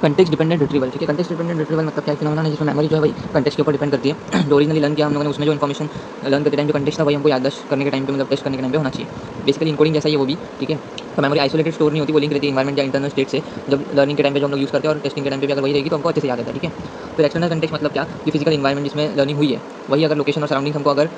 Context dependent retrieval, ठीक है। Context dependent retrieval मतलब क्या है, फिनोमेना है जिसमें मेमोरी जो है वही कंटेक्स्ट के ऊपर डिपेंड करती है। जो ओरिजिनली लर्न किया हम लोगों ने, उसमें जो इन्फॉर्मेशन लर्न करते टाइम जो कंटेक्स्ट था वही हमको याददाश्त करने के टाइम पे, मतलब टेस्ट करने के टाइम पे होना चाहिए। बेसिकली इनकोडिंग जैसा ही है वो भी, ठीक है। तो मेमोरी आइसोलेटेड स्टोर नहीं होती, वो लिंक रहती है एनवायरमेंट या इंटरनल स्टेट से। जब लर्निंग के टाइम पे जो हम लोग यूज़ करते हैं और टेस्टिंग के टाइम पे भी अगर वही रहेगी तो हमको अच्छे से याद रहता है, ठीक है। फिर एक्सटर्नल कंटेक्स्ट मतलब क्या, कि फिजिकल एनवायरमेंट जिसमें लर्निंग हुई है वही अगर लोकेशन और सराउंडिंग हमको अगर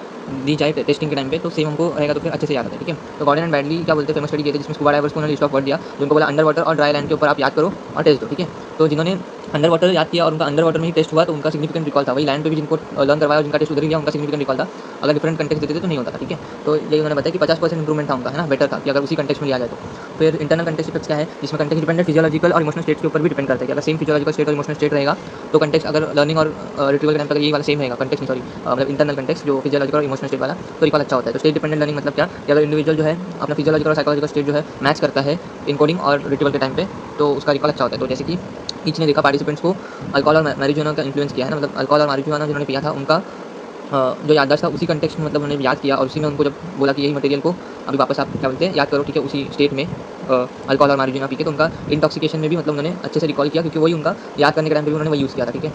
दी जाए टेस्टिंग के टाइम पे तो सेम हमको रहेगा, तो फिर अच्छे से याद आता है, ठीक है। तो गॉर्डन एंड बैडली क्या बोलते हैं, फेमस स्टडी की थी जिसमें स्कूबा डाइवर्स को उन्होंने लिस्ट ऑफ वर्ड दिया, जो उनको बोला अंडर वाटर और ड्राई लैंड के ऊपर आप याद करो और टेस्ट दो, ठीक है। तो जिन्होंने अंडर वाटर याद किया और उनका अंडर वाटर में ही टेस्ट हुआ तो उनका सिग्निफिकेंट रिकॉल था। वही लैंड पे भी जिनको लर्न करवाया और जिनका टेस्ट उधर ही लिया उनका सिग्निफिकेंट रिकॉल था। अगर डिफरेंट कंटेक्स्ट देते थे तो नहीं होता था, ठीक है। तो ये उन्होंने बताया कि 50% इंप्रूवमेंट था उनका, है ना, बेटर था कि अगर उसी कंटेक्स्ट में लिया जाए तो। फिर इंटरनल कंटेक्स्ट इफेक्ट्स क्या है, जिसमें कंटेक्स्ट डिपेंडेंट फिजियोलॉजिकल और इमोशनल स्टेट के ऊपर भी डिपेंड करता है कि अगर सेम फिजियोलॉजिकल स्टेट और इमोशनल स्टेट रहेगा तो कंटेक्स्ट अगर लर्निंग और रिट्रीवल के टाइम पर यही वाला सेम रहेगा, कंटेक्स्ट सॉरी मतलब इंटरनल कंटेक्स्ट जो फिजियोलॉजिकल और इमोशनल स्टेट वाला, तो रिकॉल अच्छा होता है। तो स्टेट डिपेंडेंट लर्निंग मतलब क्या, कि अगर इंडिविजुअल जो है अपना फिजियोलॉजिकल और साइकोलॉजिकल स्टेट जो है मैच करता है इनकोडिंग और रिट्रीवल के टाइम पे तो उसका रिकॉल अच्छा होता है। तो जैसे कि ईच ने देखा पार्टिसिपेंट्स को अल्कोहल और मैरिजुआना का इन्फ्लुएंस किया है ना, मतलब अल्कोहल और मैरिजुआना जिन्होंने पिया था उनका जो याददाश्त था उसी कंटेक्स्ट में, मतलब उन्होंने याद किया और उसी में उनको जब बोला कि यही मटेरियल को अभी वापस आप क्या बोलते हैं याद करो, ठीक है, उसी स्टेट में अल्कोहल और मैरिजुआना पी के, तो उनका इंटॉक्सिकेशन में भी मतलब उन्होंने अच्छे से रिकॉल किया क्योंकि वही उनका याद करने के टाइम पे भी उन्होंने वही यूज़ किया था, ठीक है।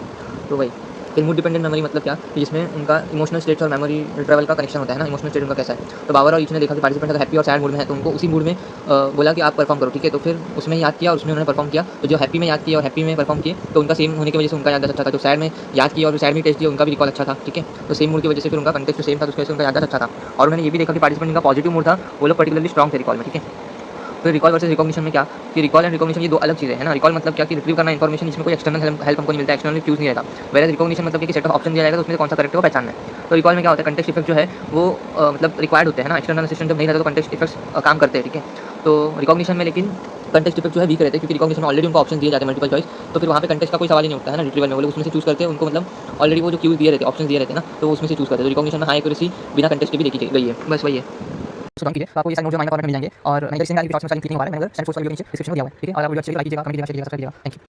तो वही फिर मूड डिपेंडेंट मेमोरी मतलब क्या, कि जिसमें उनका इमोशनल स्टेट्स और मेमोरी ट्रैवल का कनेक्शन होता है ना, इमोशनल स्टेट उनका कैसा है। तो बाबर और ईच ने देखा कि पार्टिसिपेंट अगर हैप्पी और सैड मूड में है तो उनको उसी मूड में बोला कि आप परफॉर्म करो, ठीक है। तो फिर उसमें याद किया और उसमें उन्होंने परफॉर्म किया, तो जो हैप्पी में याद किया और हैप्पी में परफॉर्म किए तो उनका सेम होने की वजह से उनका याद अच्छा था। जो सैड में याद किया और सैड में टेस्ट दिया उनका भी रिकॉल अच्छा था, ठीक है। तो सेम मूड की वजह से फिर उनका कंटेक्स्ट सेम था, तो उसकी वजह से उनका याद अच्छा था। और उन्होंने ये भी देखा कि पार्टिसिपेंट का पॉजिटिव मूड था, वो लोग पर्टिकुलरली स्ट्रॉन्ग थे रिकॉल में, ठीक है। फिर रिकॉल वर्सेस रिकॉग्निशन में क्या, कि रिकॉल एंड रिकॉग्निशन ये दो अलग चीज़ें हैं ना। रिकॉल मतलब क्या, कि रिट्रीव करना इन्फॉर्मेशन, इसमें कोई एक्सटर्नल हेल्प हमको नहीं मिलता, एक्सटर्नल क्यूज नहीं रहता। वेयर रिकॉग्निशन मतलब कि सेट ऑफ ऑप्शन दिया जाएगा तो उसमें कौन सा करेक्ट है वो पहचानना है। तो रिकॉल में क्या होता है, कंटेक्स्ट इफेक्ट जो है वो मतलब रिक्वायर्ड होते हैं ना, एक्सटर्नल असिस्टेंट जब नहीं रहता तो कंटेक्स्ट इफेक्ट्स काम करते हैं, ठीक है। तो रिकॉग्निशन में लेकिन कंटेक्स्ट इफेक्ट जो है वीक रहते हैं क्योंकि रिकॉग्निशन में ऑलरेडी उनको ऑप्शन दिए जाते हैं मल्टीपल चॉइस, तो फिर वहाँ पे कंटेक्स्ट का कोई सवाल ही नहीं उठता है ना। रिट्रीवल में वो लोग उसमें से चूज़ करते हैं, उनको मतलब ऑलरेडी वो जो क्यूज दिए रहते हैं, ऑप्शन दिए रहते हैं ना, तो उसमें से चूज़ करते हैं। तो रिकॉग्निशन में हाई एक्यूरेसी बिना कंटेक्स्ट के भी देखी गई है, बस वही है। सुन कीजिए तो आपको ये सारे नोट जो माइनर फॉर्मेट में मिल जाएंगे और नहीं तो इसमें क्लिक नहीं हो रहा है, मैंने सेंड पोस्ट वीडियो नीचे डिस्क्रिप्शन में दिया हुआ है, ठीक है। और आप वीडियो अच्छी लगी लाइक कीजिएगा, कमेंट कीजिएगा, शेयर कीजिएगा, सब्सक्राइब कीजिएगा। Thank you.